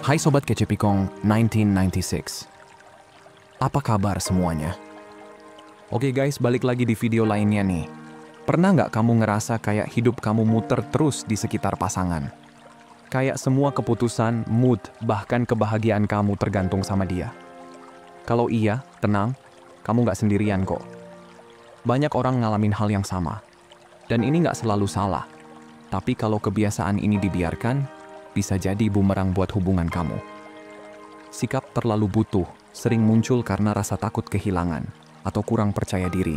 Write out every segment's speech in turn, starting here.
Hai Sobat Kecepikong 1996. Apa kabar semuanya? Oke guys, balik lagi di video lainnya nih. Pernah nggak kamu ngerasa kayak hidup kamu muter terus di sekitar pasangan? Kayak semua keputusan, mood, bahkan kebahagiaan kamu tergantung sama dia? Kalau iya, tenang, kamu nggak sendirian kok. Banyak orang ngalamin hal yang sama. Dan ini nggak selalu salah. Tapi kalau kebiasaan ini dibiarkan, bisa jadi bumerang buat hubungan kamu. Sikap terlalu butuh sering muncul karena rasa takut kehilangan atau kurang percaya diri.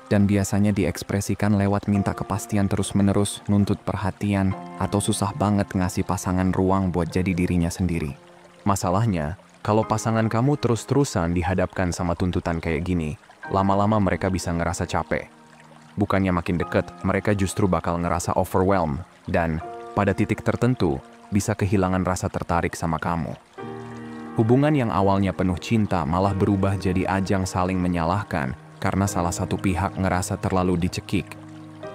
Dan biasanya diekspresikan lewat minta kepastian terus-menerus, nuntut perhatian, atau susah banget ngasih pasangan ruang buat jadi dirinya sendiri. Masalahnya, kalau pasangan kamu terus-terusan dihadapkan sama tuntutan kayak gini, lama-lama mereka bisa ngerasa capek. Bukannya makin deket, mereka justru bakal ngerasa overwhelmed dan pada titik tertentu, bisa kehilangan rasa tertarik sama kamu. Hubungan yang awalnya penuh cinta malah berubah jadi ajang saling menyalahkan karena salah satu pihak ngerasa terlalu dicekik.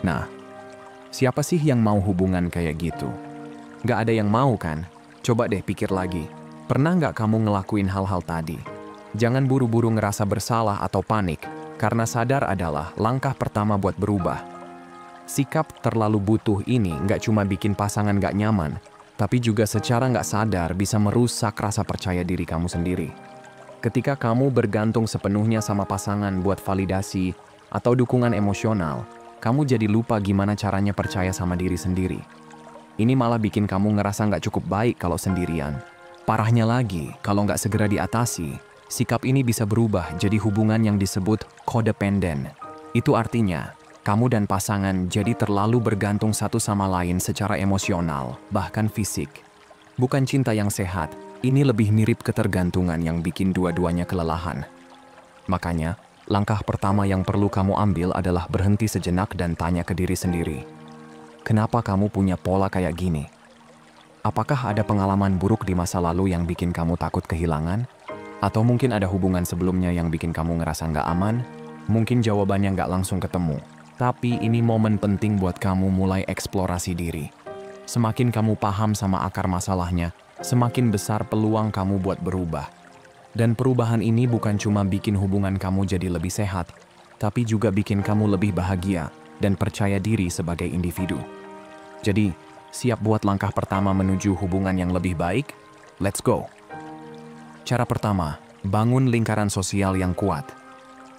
Nah, siapa sih yang mau hubungan kayak gitu? Gak ada yang mau kan? Coba deh pikir lagi. Pernah gak kamu ngelakuin hal-hal tadi? Jangan buru-buru ngerasa bersalah atau panik, karena sadar adalah langkah pertama buat berubah. Sikap terlalu butuh ini gak cuma bikin pasangan gak nyaman, tapi juga secara nggak sadar bisa merusak rasa percaya diri kamu sendiri. Ketika kamu bergantung sepenuhnya sama pasangan buat validasi atau dukungan emosional, kamu jadi lupa gimana caranya percaya sama diri sendiri. Ini malah bikin kamu ngerasa nggak cukup baik kalau sendirian. Parahnya lagi, kalau nggak segera diatasi, sikap ini bisa berubah jadi hubungan yang disebut codependent. Itu artinya, kamu dan pasangan jadi terlalu bergantung satu sama lain secara emosional, bahkan fisik. Bukan cinta yang sehat, ini lebih mirip ketergantungan yang bikin dua-duanya kelelahan. Makanya, langkah pertama yang perlu kamu ambil adalah berhenti sejenak dan tanya ke diri sendiri. Kenapa kamu punya pola kayak gini? Apakah ada pengalaman buruk di masa lalu yang bikin kamu takut kehilangan? Atau mungkin ada hubungan sebelumnya yang bikin kamu ngerasa nggak aman? Mungkin jawabannya nggak langsung ketemu. Tapi ini momen penting buat kamu mulai eksplorasi diri. Semakin kamu paham sama akar masalahnya, semakin besar peluang kamu buat berubah. Dan perubahan ini bukan cuma bikin hubungan kamu jadi lebih sehat, tapi juga bikin kamu lebih bahagia dan percaya diri sebagai individu. Jadi, siap buat langkah pertama menuju hubungan yang lebih baik? Let's go! Cara pertama, bangun lingkaran sosial yang kuat.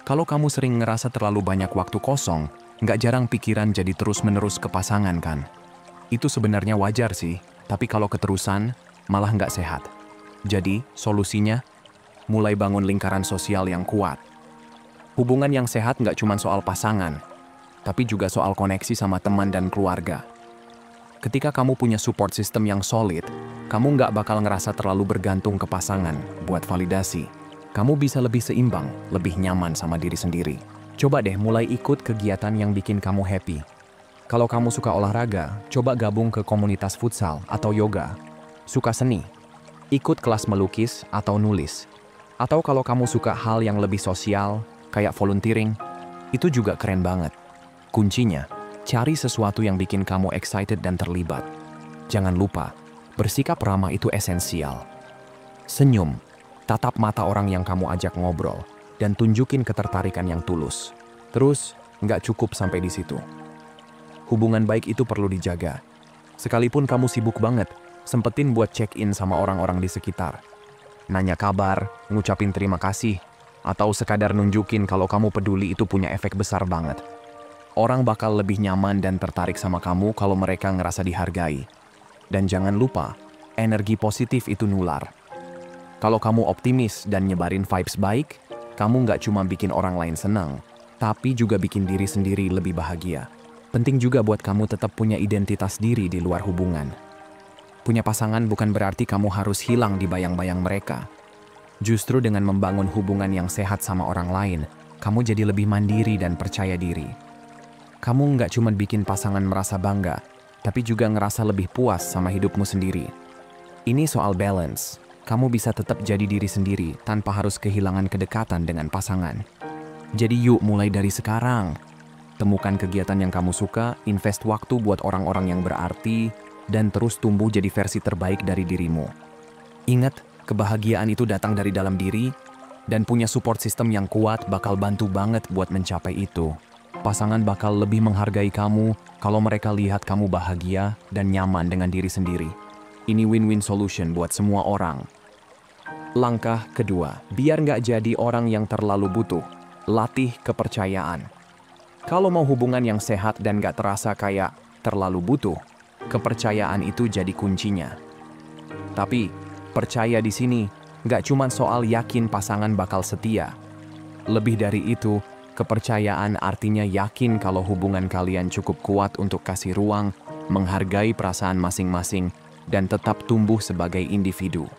Kalau kamu sering ngerasa terlalu banyak waktu kosong, nggak jarang pikiran jadi terus-menerus ke pasangan kan? Itu sebenarnya wajar sih, tapi kalau keterusan, malah nggak sehat. Jadi, solusinya, mulai bangun lingkaran sosial yang kuat. Hubungan yang sehat nggak cuma soal pasangan, tapi juga soal koneksi sama teman dan keluarga. Ketika kamu punya support system yang solid, kamu nggak bakal ngerasa terlalu bergantung ke pasangan buat validasi. Kamu bisa lebih seimbang, lebih nyaman sama diri sendiri. Coba deh mulai ikut kegiatan yang bikin kamu happy. Kalau kamu suka olahraga, coba gabung ke komunitas futsal atau yoga. Suka seni, ikut kelas melukis atau nulis. Atau kalau kamu suka hal yang lebih sosial, kayak volunteering, itu juga keren banget. Kuncinya, cari sesuatu yang bikin kamu excited dan terlibat. Jangan lupa, bersikap ramah itu esensial. Senyum, tatap mata orang yang kamu ajak ngobrol, dan tunjukin ketertarikan yang tulus. Terus, nggak cukup sampai di situ. Hubungan baik itu perlu dijaga. Sekalipun kamu sibuk banget, sempetin buat check-in sama orang-orang di sekitar. Nanya kabar, ngucapin terima kasih, atau sekadar nunjukin kalau kamu peduli itu punya efek besar banget. Orang bakal lebih nyaman dan tertarik sama kamu kalau mereka ngerasa dihargai. Dan jangan lupa, energi positif itu nular. Kalau kamu optimis dan nyebarin vibes baik, kamu nggak cuma bikin orang lain senang, tapi juga bikin diri sendiri lebih bahagia. Penting juga buat kamu tetap punya identitas diri di luar hubungan. Punya pasangan bukan berarti kamu harus hilang di bayang-bayang mereka. Justru dengan membangun hubungan yang sehat sama orang lain, kamu jadi lebih mandiri dan percaya diri. Kamu nggak cuma bikin pasangan merasa bangga, tapi juga ngerasa lebih puas sama hidupmu sendiri. Ini soal balance. Kamu bisa tetap jadi diri sendiri tanpa harus kehilangan kedekatan dengan pasangan. Jadi yuk mulai dari sekarang. Temukan kegiatan yang kamu suka, invest waktu buat orang-orang yang berarti, dan terus tumbuh jadi versi terbaik dari dirimu. Ingat, kebahagiaan itu datang dari dalam diri, dan punya support system yang kuat bakal bantu banget buat mencapai itu. Pasangan bakal lebih menghargai kamu kalau mereka lihat kamu bahagia dan nyaman dengan diri sendiri. Ini win-win solution buat semua orang. Langkah kedua, biar nggak jadi orang yang terlalu butuh, latih kepercayaan. Kalau mau hubungan yang sehat dan nggak terasa kayak terlalu butuh, kepercayaan itu jadi kuncinya. Tapi, percaya di sini nggak cuma soal yakin pasangan bakal setia. Lebih dari itu, kepercayaan artinya yakin kalau hubungan kalian cukup kuat untuk kasih ruang, menghargai perasaan masing-masing, dan tetap tumbuh sebagai individu.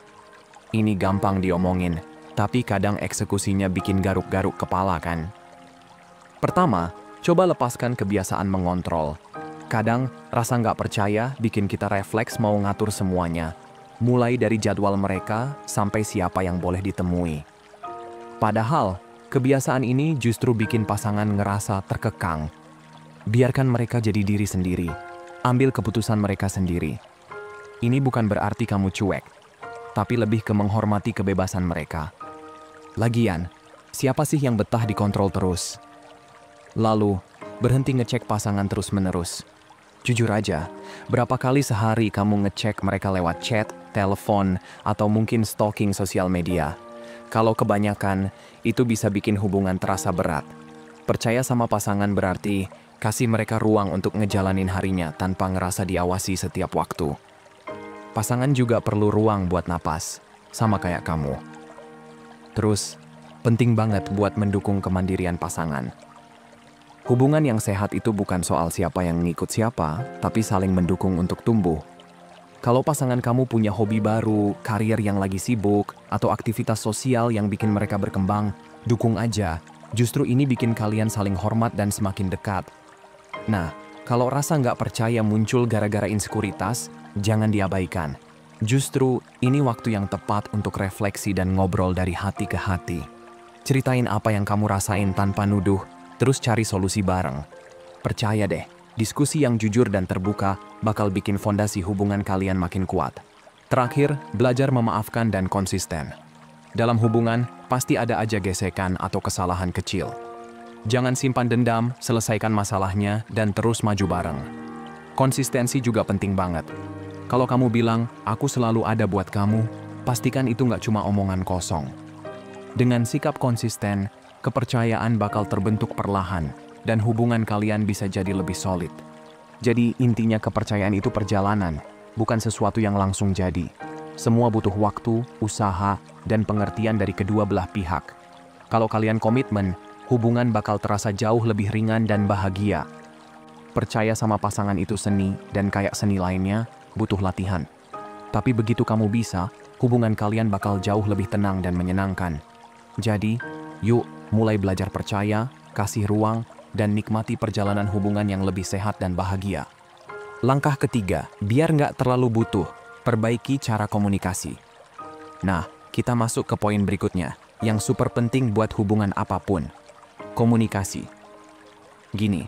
Ini gampang diomongin, tapi kadang eksekusinya bikin garuk-garuk kepala kan? Pertama, coba lepaskan kebiasaan mengontrol. Kadang, rasa nggak percaya bikin kita refleks mau ngatur semuanya, mulai dari jadwal mereka sampai siapa yang boleh ditemui. Padahal, kebiasaan ini justru bikin pasangan ngerasa terkekang. Biarkan mereka jadi diri sendiri, ambil keputusan mereka sendiri. Ini bukan berarti kamu cuek, tapi lebih ke menghormati kebebasan mereka. Lagian, siapa sih yang betah dikontrol terus? Lalu, berhenti ngecek pasangan terus-menerus. Jujur aja, berapa kali sehari kamu ngecek mereka lewat chat, telepon, atau mungkin stalking sosial media? Kalau kebanyakan, itu bisa bikin hubungan terasa berat. Percaya sama pasangan berarti kasih mereka ruang untuk ngejalanin harinya tanpa ngerasa diawasi setiap waktu. Pasangan juga perlu ruang buat napas, sama kayak kamu. Terus, penting banget buat mendukung kemandirian pasangan. Hubungan yang sehat itu bukan soal siapa yang ngikut siapa, tapi saling mendukung untuk tumbuh. Kalau pasangan kamu punya hobi baru, karir yang lagi sibuk, atau aktivitas sosial yang bikin mereka berkembang, dukung aja. Justru ini bikin kalian saling hormat dan semakin dekat. Nah, kalau rasa nggak percaya muncul gara-gara insekuritas, jangan diabaikan. Justru ini waktu yang tepat untuk refleksi dan ngobrol dari hati ke hati. Ceritain apa yang kamu rasain tanpa nuduh, terus cari solusi bareng. Percaya deh, diskusi yang jujur dan terbuka bakal bikin fondasi hubungan kalian makin kuat. Terakhir, belajar memaafkan dan konsisten. Dalam hubungan, pasti ada aja gesekan atau kesalahan kecil. Jangan simpan dendam, selesaikan masalahnya, dan terus maju bareng. Konsistensi juga penting banget. Kalau kamu bilang, aku selalu ada buat kamu, pastikan itu nggak cuma omongan kosong. Dengan sikap konsisten, kepercayaan bakal terbentuk perlahan, dan hubungan kalian bisa jadi lebih solid. Jadi intinya kepercayaan itu perjalanan, bukan sesuatu yang langsung jadi. Semua butuh waktu, usaha, dan pengertian dari kedua belah pihak. Kalau kalian komitmen, hubungan bakal terasa jauh lebih ringan dan bahagia. Percaya sama pasangan itu seni, dan kayak seni lainnya, butuh latihan. Tapi begitu kamu bisa, hubungan kalian bakal jauh lebih tenang dan menyenangkan. Jadi, yuk mulai belajar percaya, kasih ruang, dan nikmati perjalanan hubungan yang lebih sehat dan bahagia. Langkah ketiga, biar nggak terlalu butuh, perbaiki cara komunikasi. Nah, kita masuk ke poin berikutnya, yang super penting buat hubungan apapun. Komunikasi. Gini,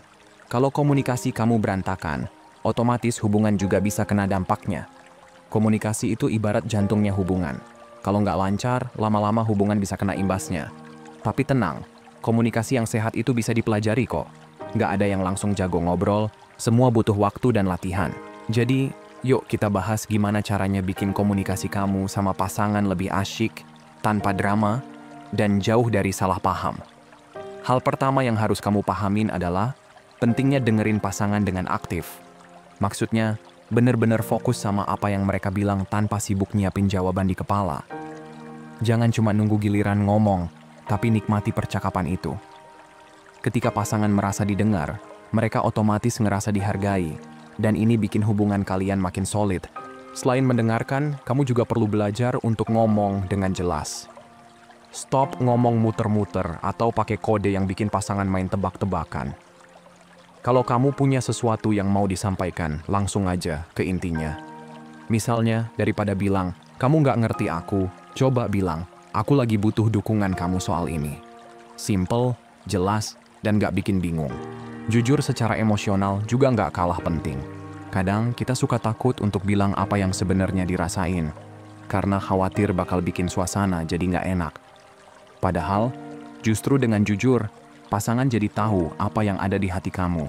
kalau komunikasi kamu berantakan, otomatis hubungan juga bisa kena dampaknya. Komunikasi itu ibarat jantungnya hubungan. Kalau nggak lancar, lama-lama hubungan bisa kena imbasnya. Tapi tenang, komunikasi yang sehat itu bisa dipelajari kok. Nggak ada yang langsung jago ngobrol, semua butuh waktu dan latihan. Jadi, yuk kita bahas gimana caranya bikin komunikasi kamu sama pasangan lebih asyik, tanpa drama, dan jauh dari salah paham. Hal pertama yang harus kamu pahamin adalah pentingnya dengerin pasangan dengan aktif. Maksudnya, bener-bener fokus sama apa yang mereka bilang tanpa sibuk nyiapin jawaban di kepala. Jangan cuma nunggu giliran ngomong, tapi nikmati percakapan itu. Ketika pasangan merasa didengar, mereka otomatis ngerasa dihargai, dan ini bikin hubungan kalian makin solid. Selain mendengarkan, kamu juga perlu belajar untuk ngomong dengan jelas. Stop ngomong muter-muter atau pakai kode yang bikin pasangan main tebak-tebakan. Kalau kamu punya sesuatu yang mau disampaikan, langsung aja ke intinya. Misalnya, daripada bilang, kamu nggak ngerti aku, coba bilang, aku lagi butuh dukungan kamu soal ini. Simple, jelas, dan nggak bikin bingung. Jujur secara emosional juga nggak kalah penting. Kadang kita suka takut untuk bilang apa yang sebenarnya dirasain. karena khawatir bakal bikin suasana jadi nggak enak. Padahal, justru dengan jujur, pasangan jadi tahu apa yang ada di hati kamu.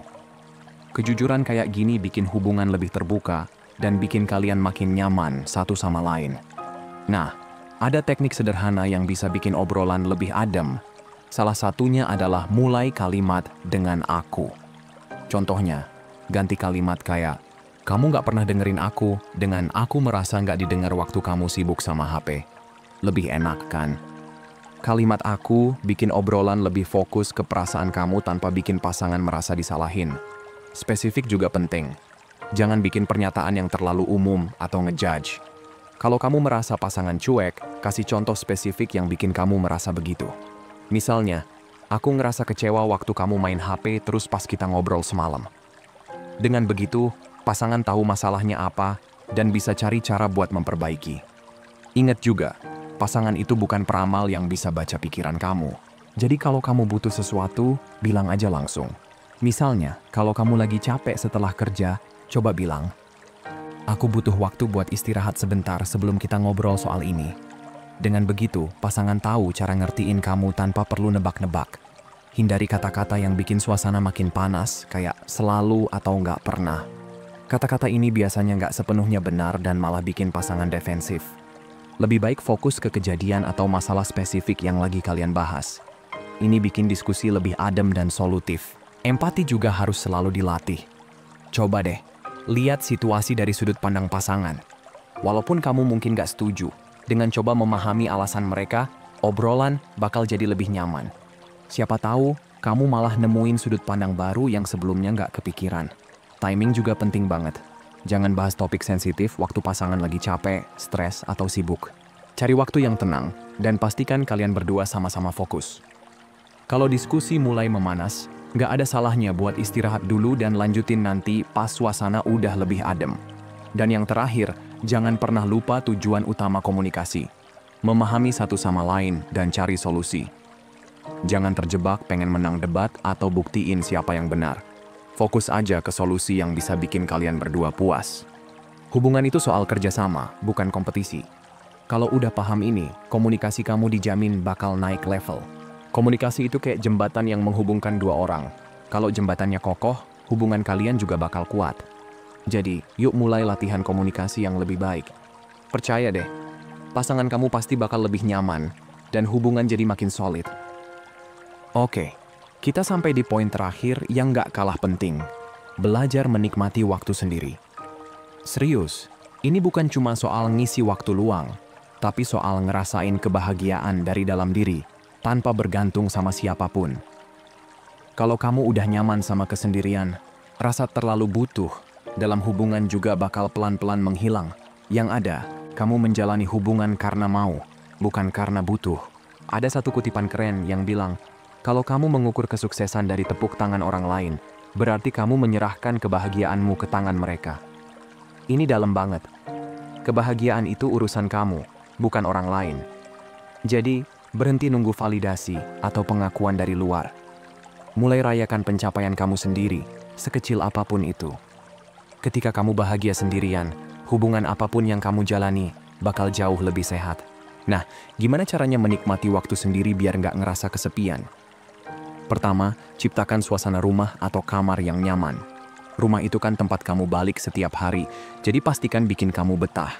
Kejujuran kayak gini bikin hubungan lebih terbuka dan bikin kalian makin nyaman satu sama lain. Nah, ada teknik sederhana yang bisa bikin obrolan lebih adem. Salah satunya adalah mulai kalimat dengan aku. Contohnya, ganti kalimat kayak, kamu nggak pernah dengerin aku dengan aku merasa nggak didengar waktu kamu sibuk sama HP. Lebih enak kan? Kalimat aku bikin obrolan lebih fokus ke perasaan kamu tanpa bikin pasangan merasa disalahin. Spesifik juga penting. Jangan bikin pernyataan yang terlalu umum atau ngejudge. Kalau kamu merasa pasangan cuek, kasih contoh spesifik yang bikin kamu merasa begitu. Misalnya, aku ngerasa kecewa waktu kamu main HP terus pas kita ngobrol semalam. Dengan begitu, pasangan tahu masalahnya apa dan bisa cari cara buat memperbaiki. Ingat juga, pasangan itu bukan peramal yang bisa baca pikiran kamu. Jadi kalau kamu butuh sesuatu, bilang aja langsung. Misalnya, kalau kamu lagi capek setelah kerja, coba bilang, aku butuh waktu buat istirahat sebentar sebelum kita ngobrol soal ini. Dengan begitu, pasangan tahu cara ngertiin kamu tanpa perlu nebak-nebak. Hindari kata-kata yang bikin suasana makin panas, kayak selalu atau nggak pernah. Kata-kata ini biasanya nggak sepenuhnya benar dan malah bikin pasangan defensif. Lebih baik fokus ke kejadian atau masalah spesifik yang lagi kalian bahas. Ini bikin diskusi lebih adem dan solutif. Empati juga harus selalu dilatih. Coba deh, lihat situasi dari sudut pandang pasangan. Walaupun kamu mungkin gak setuju, dengan coba memahami alasan mereka, obrolan bakal jadi lebih nyaman. Siapa tahu, kamu malah nemuin sudut pandang baru yang sebelumnya gak kepikiran. Timing juga penting banget. Jangan bahas topik sensitif waktu pasangan lagi capek, stres, atau sibuk. Cari waktu yang tenang, dan pastikan kalian berdua sama-sama fokus. Kalau diskusi mulai memanas, nggak ada salahnya buat istirahat dulu dan lanjutin nanti pas suasana udah lebih adem. Dan yang terakhir, jangan pernah lupa tujuan utama komunikasi. Memahami satu sama lain dan cari solusi. Jangan terjebak pengen menang debat atau buktiin siapa yang benar. Fokus aja ke solusi yang bisa bikin kalian berdua puas. Hubungan itu soal kerjasama, bukan kompetisi. Kalau udah paham ini, komunikasi kamu dijamin bakal naik level. Komunikasi itu kayak jembatan yang menghubungkan dua orang. Kalau jembatannya kokoh, hubungan kalian juga bakal kuat. Jadi, yuk mulai latihan komunikasi yang lebih baik. Percaya deh, pasangan kamu pasti bakal lebih nyaman, dan hubungan jadi makin solid. Oke, kita sampai di poin terakhir yang gak kalah penting. Belajar menikmati waktu sendiri. Serius, ini bukan cuma soal ngisi waktu luang, tapi soal ngerasain kebahagiaan dari dalam diri, tanpa bergantung sama siapapun. Kalau kamu udah nyaman sama kesendirian, rasa terlalu butuh dalam hubungan juga bakal pelan-pelan menghilang. Yang ada, kamu menjalani hubungan karena mau, bukan karena butuh. Ada satu kutipan keren yang bilang, kalau kamu mengukur kesuksesan dari tepuk tangan orang lain, berarti kamu menyerahkan kebahagiaanmu ke tangan mereka. Ini dalam banget. Kebahagiaan itu urusan kamu, bukan orang lain. Jadi, berhenti nunggu validasi atau pengakuan dari luar. Mulai rayakan pencapaian kamu sendiri, sekecil apapun itu. Ketika kamu bahagia sendirian, hubungan apapun yang kamu jalani bakal jauh lebih sehat. Nah, gimana caranya menikmati waktu sendiri biar nggak ngerasa kesepian? Pertama, ciptakan suasana rumah atau kamar yang nyaman. Rumah itu kan tempat kamu balik setiap hari, jadi pastikan bikin kamu betah.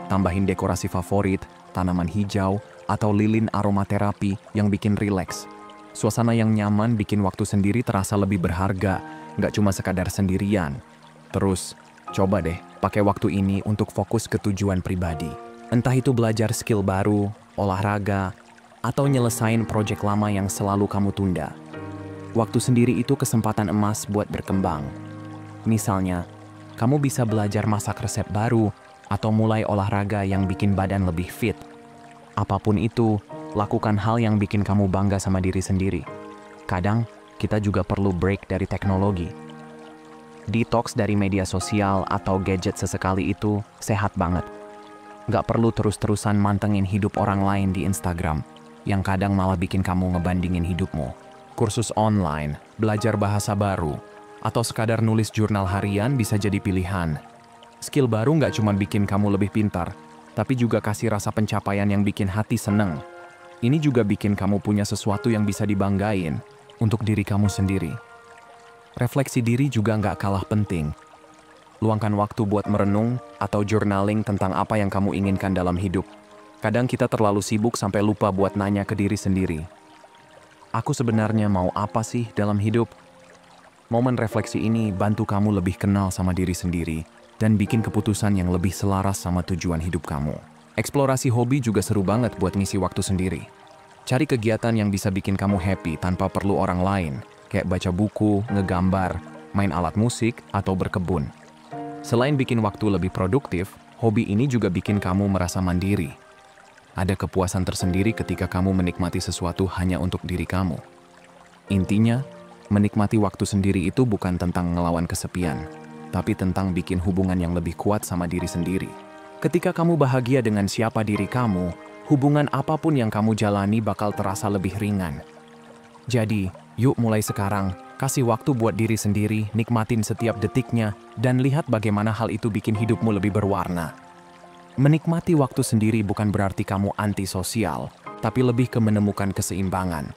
Tambahin dekorasi favorit, tanaman hijau, atau lilin aromaterapi yang bikin rileks. Suasana yang nyaman bikin waktu sendiri terasa lebih berharga, nggak cuma sekadar sendirian. Terus, coba deh pakai waktu ini untuk fokus ke tujuan pribadi. Entah itu belajar skill baru, olahraga, atau nyelesain proyek lama yang selalu kamu tunda. Waktu sendiri itu kesempatan emas buat berkembang. Misalnya, kamu bisa belajar masak resep baru atau mulai olahraga yang bikin badan lebih fit. Apapun itu, lakukan hal yang bikin kamu bangga sama diri sendiri. Kadang, kita juga perlu break dari teknologi. Detox dari media sosial atau gadget sesekali itu sehat banget. Nggak perlu terus-terusan mantengin hidup orang lain di Instagram, yang kadang malah bikin kamu ngebandingin hidupmu. Kursus online, belajar bahasa baru, atau sekadar nulis jurnal harian bisa jadi pilihan. Skill baru nggak cuma bikin kamu lebih pintar, tapi juga kasih rasa pencapaian yang bikin hati seneng. Ini juga bikin kamu punya sesuatu yang bisa dibanggain untuk diri kamu sendiri. Refleksi diri juga nggak kalah penting. Luangkan waktu buat merenung atau journaling tentang apa yang kamu inginkan dalam hidup. Kadang kita terlalu sibuk sampai lupa buat nanya ke diri sendiri. Aku sebenarnya mau apa sih dalam hidup? Momen refleksi ini bantu kamu lebih kenal sama diri sendiri dan bikin keputusan yang lebih selaras sama tujuan hidup kamu. Eksplorasi hobi juga seru banget buat ngisi waktu sendiri. Cari kegiatan yang bisa bikin kamu happy tanpa perlu orang lain, kayak baca buku, ngegambar, main alat musik, atau berkebun. Selain bikin waktu lebih produktif, hobi ini juga bikin kamu merasa mandiri. Ada kepuasan tersendiri ketika kamu menikmati sesuatu hanya untuk diri kamu. Intinya, menikmati waktu sendiri itu bukan tentang ngelawan kesepian, tapi tentang bikin hubungan yang lebih kuat sama diri sendiri. Ketika kamu bahagia dengan siapa diri kamu, hubungan apapun yang kamu jalani bakal terasa lebih ringan. Jadi, yuk mulai sekarang, kasih waktu buat diri sendiri, nikmatin setiap detiknya, dan lihat bagaimana hal itu bikin hidupmu lebih berwarna. Menikmati waktu sendiri bukan berarti kamu antisosial, tapi lebih ke menemukan keseimbangan.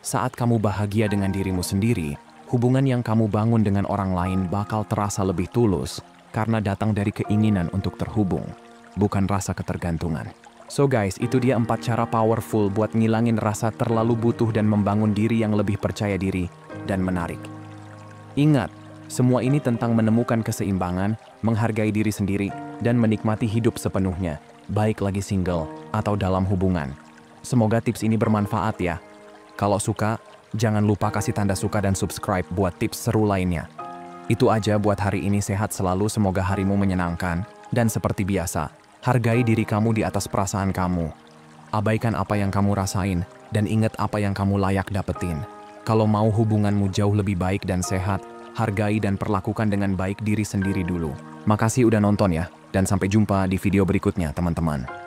Saat kamu bahagia dengan dirimu sendiri, hubungan yang kamu bangun dengan orang lain bakal terasa lebih tulus karena datang dari keinginan untuk terhubung, bukan rasa ketergantungan. So guys, itu dia 4 cara powerful buat ngilangin rasa terlalu butuh dan membangun diri yang lebih percaya diri dan menarik. Ingat, semua ini tentang menemukan keseimbangan, menghargai diri sendiri, dan menikmati hidup sepenuhnya, baik lagi single atau dalam hubungan. Semoga tips ini bermanfaat ya. Kalau suka, jangan lupa kasih tanda suka dan subscribe buat tips seru lainnya. Itu aja buat hari ini, sehat selalu, semoga harimu menyenangkan, dan seperti biasa, hargai diri kamu di atas perasaan kamu. Abaikan apa yang kamu rasain, dan ingat apa yang kamu layak dapetin. Kalau mau hubunganmu jauh lebih baik dan sehat, hargai dan perlakukan dengan baik diri sendiri dulu. Makasih udah nonton ya, dan sampai jumpa di video berikutnya teman-teman.